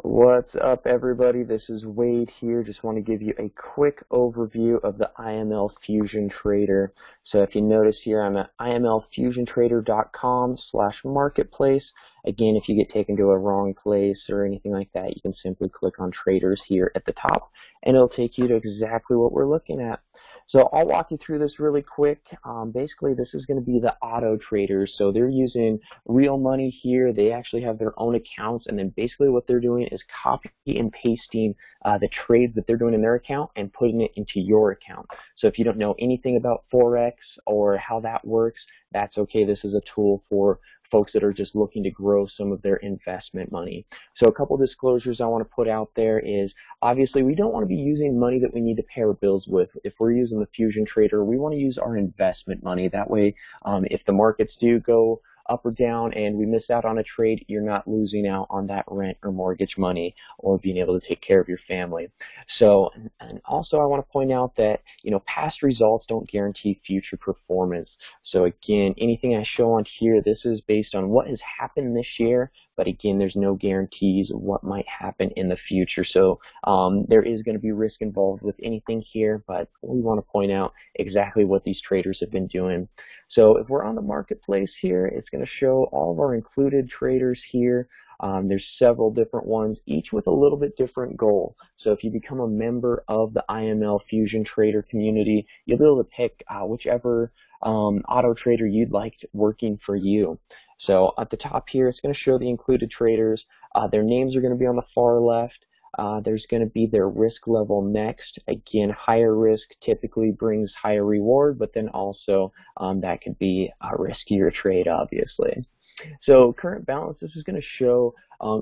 What's up, everybody? This is Wade here. Just want to give you a quick overview of the IML Fusion Trader. So if you notice here, I'm at imlfusiontrader.com/marketplace. Again, if you get taken to a wrong place or anything like that, you can simply click on traders here at the top, and it'll take you to exactly what we're looking at. So I'll walk you through this really quick. Basically, this is going to be the auto traders. So they're using real money here. They actually have their own accounts, and then basically what they're doing is copy and pasting the trades that they're doing in their account and putting it into your account. So if you don't know anything about Forex or how that works, that's okay. This is a tool for folks that are just looking to grow some of their investment money. So a couple disclosures I want to put out there is, obviously, we don't want to be using money that we need to pay our bills with. If we're using the Fusion Trader, we want to use our investment money. That way, if the markets do go up or down and we miss out on a trade, you're not losing out on that rent or mortgage money or being able to take care of your family. So, and also I want to point out that, past results don't guarantee future performance. So again, anything I show on here, this is based on what has happened this year, but again, there's no guarantees of what might happen in the future. So there is going to be risk involved with anything here, but we want to point out exactly what these traders have been doing. So if we're on the marketplace here, it's going to show all of our included traders here. There's several different ones, each with a little bit different goal. So if you become a member of the IML Fusion Trader community, you'll be able to pick whichever auto trader you'd like working for you. So at the top here, it's going to show the included traders. Their names are going to be on the far left. There's going to be their risk level next. Again, higher risk typically brings higher reward, but then also that could be a riskier trade, obviously. So current balance, this is going to show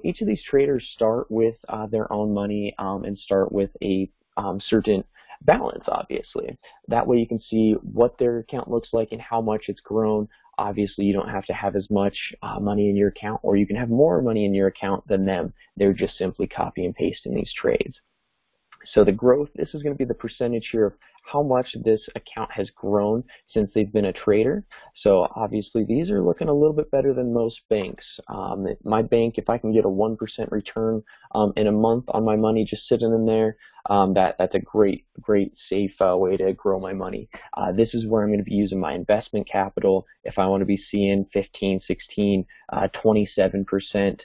each of these traders start with their own money and start with a certain balance, obviously. That way you can see what their account looks like and how much it's grown. Obviously, you don't have to have as much money in your account, or you can have more money in your account than them. They're just simply copy and pasting these trades. So the growth, this is going to be the percentage here of how much this account has grown since they've been a trader. So obviously these are looking a little bit better than most banks. My bank, if I can get a 1% return in a month on my money just sitting in there, that's a great safe way to grow my money. This is where I'm going to be using my investment capital. If I want to be seeing 15, 16, 27%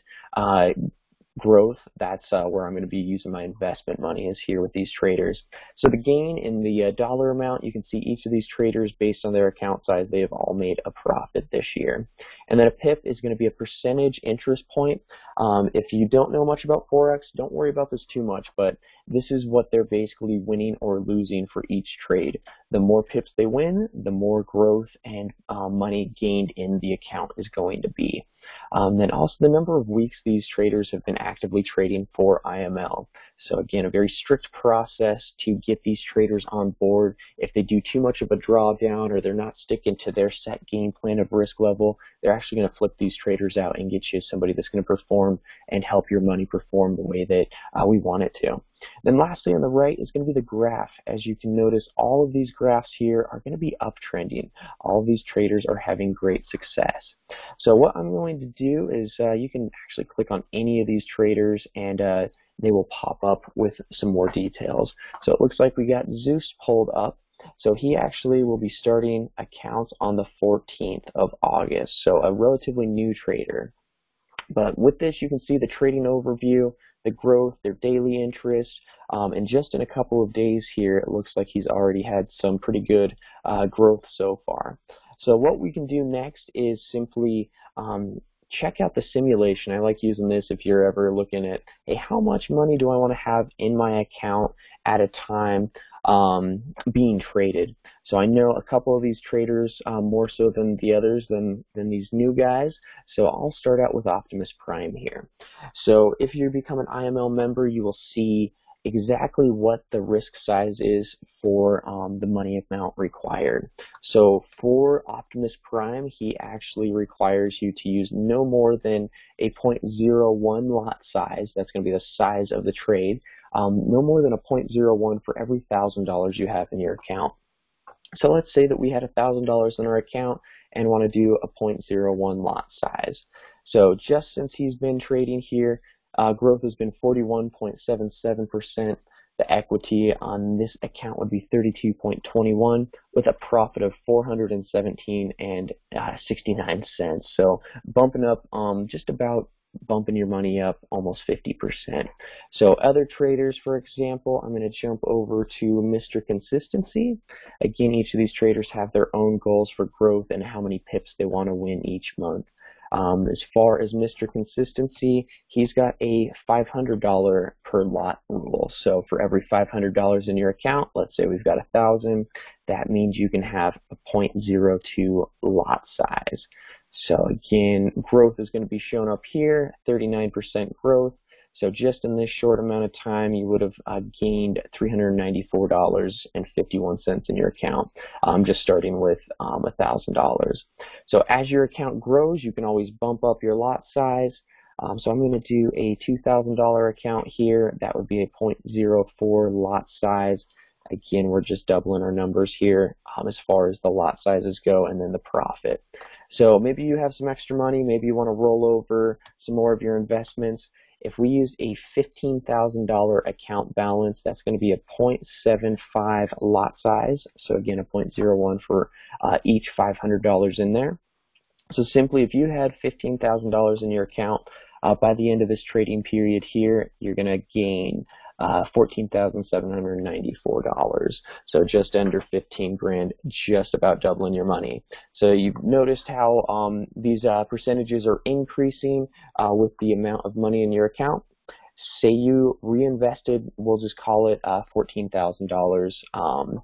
growth, that's where I'm going to be using my investment money, is here with these traders. So the gain in the dollar amount, you can see each of these traders based on their account size, they have all made a profit this year. And then a PIP is going to be a percentage interest point. If you don't know much about Forex, don't worry about this too much, but this is what they're basically winning or losing for each trade. The more pips they win, the more growth and money gained in the account is going to be. Then also the number of weeks these traders have been actively trading for IML. So again, a very strict process to get these traders on board. If they do too much of a drawdown or they're not sticking to their set game plan of risk level, they're actually going to flip these traders out and get you somebody that's going to perform and help your money perform the way that we want it to. Then lastly on the right is going to be the graph. As you can notice, all of these graphs here are going to be uptrending. All of these traders are having great success. So what I'm going to do is you can actually click on any of these traders and they will pop up with some more details. So it looks like we got Zeus pulled up. So he actually will be starting accounts on the 14th of August. So a relatively new trader. But with this, you can see the trading overview, the growth, their daily interest, and just in a couple of days here, it looks like he's already had some pretty good growth so far. So what we can do next is simply check out the simulation. I like using this if you're ever looking at, hey, how much money do I want to have in my account at a time being traded? So I know a couple of these traders more so than the others, than these new guys. So I'll start out with Optimus Prime here. So if you become an IML member, you will see exactly what the risk size is for the money amount required. So for Optimus Prime, he actually requires you to use no more than a 0.01 lot size. That's going to be the size of the trade. No more than a 0.01 for every $1,000 you have in your account. So let's say that we had $1,000 in our account and want to do a 0.01 lot size. So just since he's been trading here, Growth has been 41.77%. The equity on this account would be 32.21 with a profit of 417 and 69 cents. So bumping up, just about bumping your money up almost 50%. So other traders, for example, I'm going to jump over to Mr. Consistency. Again, each of these traders have their own goals for growth and how many pips they want to win each month. As far as Mr. Consistency, he's got a $500 per lot rule. So for every $500 in your account, let's say we've got 1,000, that means you can have a 0.02 lot size. So again, growth is going to be shown up here, 39% growth. So just in this short amount of time, you would have gained $394.51 in your account, just starting with $1,000. So as your account grows, you can always bump up your lot size. So I'm going to do a $2,000 account here. That would be a 0.04 lot size. Again, we're just doubling our numbers here as far as the lot sizes go and then the profit. So maybe you have some extra money. Maybe you want to roll over some more of your investments. If we use a $15,000 account balance, that's going to be a 0.75 lot size. So again, a 0.01 for each $500 in there. So simply, if you had $15,000 in your account, by the end of this trading period here, you're going to gain $14,794. So just under 15 grand, just about doubling your money. So you've noticed how these percentages are increasing with the amount of money in your account. Say you reinvested, we'll just call it $14,000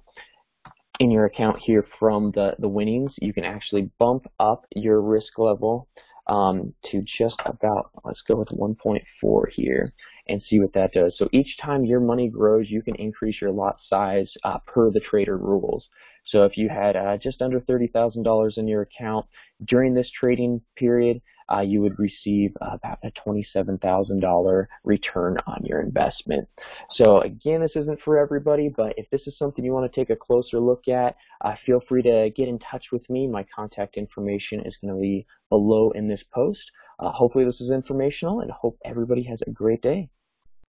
in your account here from the winnings. You can actually bump up your risk level to just about, let's go with 1.4 here and see what that does. So each time your money grows, you can increase your lot size per the trader rules. So if you had just under $30,000 in your account during this trading period, you would receive about a $27,000 return on your investment. So again, this isn't for everybody, but if this is something you want to take a closer look at, feel free to get in touch with me. My contact information is going to be below in this post. Hopefully this is informational, and hope everybody has a great day.